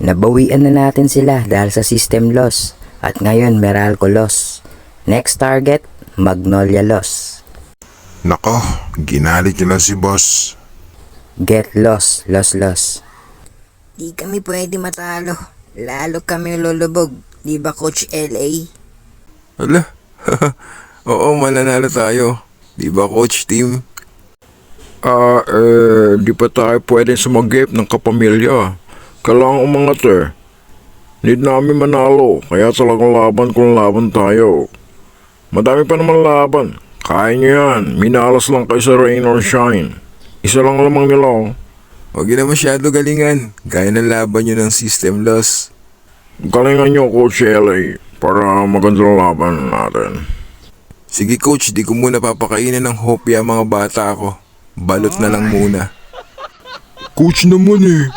Nabawian na natin sila dahil sa system loss. At ngayon Meralco loss. Next target, Magnolia loss. Nako, ginalit niyo lang si boss. Get loss, loss. Di kami pwede matalo. Lalo kami lulubog. Di ba Coach LA? Hala, oo, mananalo tayo. Di ba, Coach Team? Di pa tayo pwedeng sumagip ng kapamilya. Kailangan umangat eh. Need namin manalo, kaya talagang laban kung laban tayo. Madami pa naman laban. Kaya nyo yan, minalas lang kayo sa rain or shine. Isa lang lamang nila oh. Huwag yun na masyado galingan. Gaya ng laban nyo ng system loss. Galingan nyo, Coach LA, para magandang laban natin. Sige, Coach, di ko muna papakainin ng hopya mga bata ko. Balot na lang muna. Coach naman eh,